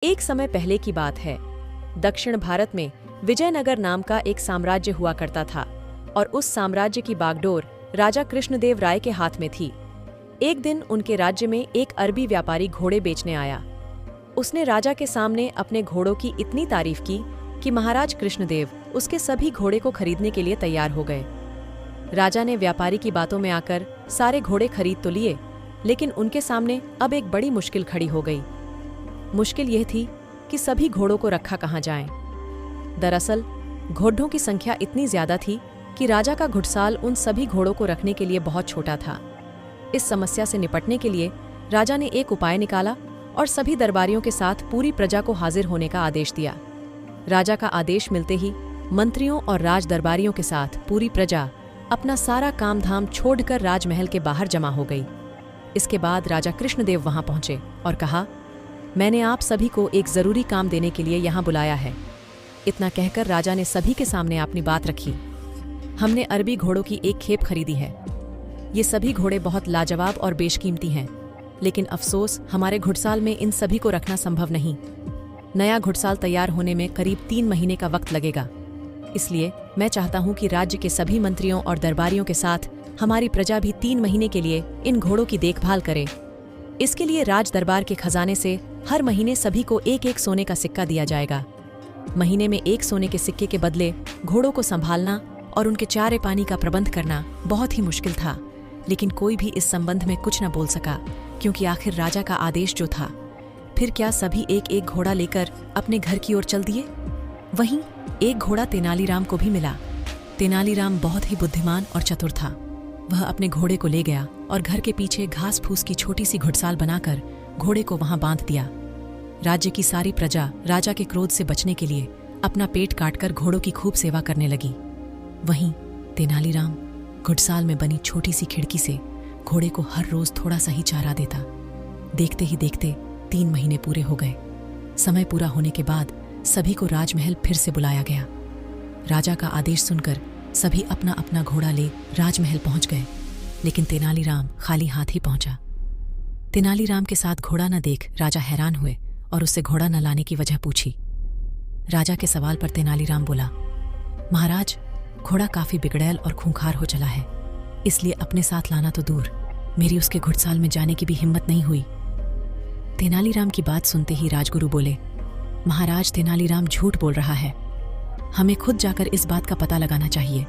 एक समय पहले की बात है। दक्षिण भारत में विजयनगर नाम का एक साम्राज्य हुआ करता था और उस साम्राज्य की बागडोर राजा कृष्णदेव राय के हाथ में थी। एक दिन उनके राज्य में एक अरबी व्यापारी घोड़े बेचने आया। उसने राजा के सामने अपने घोड़ों की इतनी तारीफ की कि महाराज कृष्णदेव उसके सभी घोड़े को खरीदने के लिए तैयार हो गए। राजा ने व्यापारी की बातों में आकर सारे घोड़े खरीद तो लिए, लेकिन उनके सामने अब एक बड़ी मुश्किल खड़ी हो गई। मुश्किल यह थी कि सभी घोड़ों को रखा कहाँ जाए। दरअसल घोड़ों की संख्या इतनी ज्यादा थी कि राजा का घुड़साल उन सभी घोड़ों को रखने के लिए बहुत छोटा था। इस समस्या से निपटने के लिए राजा ने एक उपाय निकाला और सभी दरबारियों के साथ पूरी प्रजा को हाजिर होने का आदेश दिया। राजा का आदेश मिलते ही मंत्रियों और राज दरबारियों के साथ पूरी प्रजा अपना सारा काम धाम छोड़कर राजमहल के बाहर जमा हो गई। इसके बाद राजा कृष्णदेव वहां पहुंचे और कहा, मैंने आप सभी को एक जरूरी काम देने के लिए यहाँ बुलाया है। इतना कहकर राजा ने सभी के सामने अपनी बात रखी। हमने अरबी घोड़ों की एक खेप खरीदी है। ये सभी घोड़े बहुत लाजवाब और बेशकीमती हैं, लेकिन अफसोस हमारे घुड़साल में इन सभी को रखना संभव नहीं। नया घुड़साल तैयार होने में करीब 3 महीने का वक्त लगेगा। इसलिए मैं चाहता हूं कि राज्य के सभी मंत्रियों और दरबारियों के साथ हमारी प्रजा भी 3 महीने के लिए इन घोड़ों की देखभाल करे। इसके लिए राज दरबार के खजाने से हर महीने सभी को एक एक सोने का सिक्का दिया जाएगा। महीने में एक सोने के सिक्के के बदले घोड़ों को संभालना और उनके चारे पानी का प्रबंध करना बहुत ही मुश्किल था, लेकिन कोई भी इस संबंध में कुछ न बोल सका, क्योंकि आखिर राजा का आदेश जो था। फिर क्या सभी एक एक घोड़ा लेकर अपने घर की ओर चल दिए। वहीं एक घोड़ा तेनालीराम को भी मिला। तेनालीराम बहुत ही बुद्धिमान और चतुर था। वह अपने घोड़े को ले गया और घर के पीछे घास फूस की छोटी सी घुड़साल बनाकर घोड़े को वहां बांध दिया। राज्य की सारी प्रजा राजा के क्रोध से बचने के लिए अपना पेट काटकर घोड़ों की खूब सेवा करने लगी। वहीं तेनालीराम घुड़साल में बनी छोटी सी खिड़की से घोड़े को हर रोज थोड़ा सा ही चारा देता। देखते ही देखते 3 महीने पूरे हो गए। समय पूरा होने के बाद सभी को राजमहल फिर से बुलाया गया। राजा का आदेश सुनकर सभी अपना अपना घोड़ा ले राजमहल पहुंच गए, लेकिन तेनालीराम खाली हाथ ही पहुंचा। तेनालीराम के साथ घोड़ा न देख राजा हैरान हुए और उससे घोड़ा न लाने की वजह पूछी। राजा के सवाल पर तेनालीराम बोला, महाराज, घोड़ा काफी बिगड़ैल और खूंखार हो चला है, इसलिए अपने साथ लाना तो दूर, मेरी उसके घुड़साल में जाने की भी हिम्मत नहीं हुई। तेनालीराम की बात सुनते ही राजगुरु बोले, महाराज, तेनालीराम झूठ बोल रहा है। हमें खुद जाकर इस बात का पता लगाना चाहिए।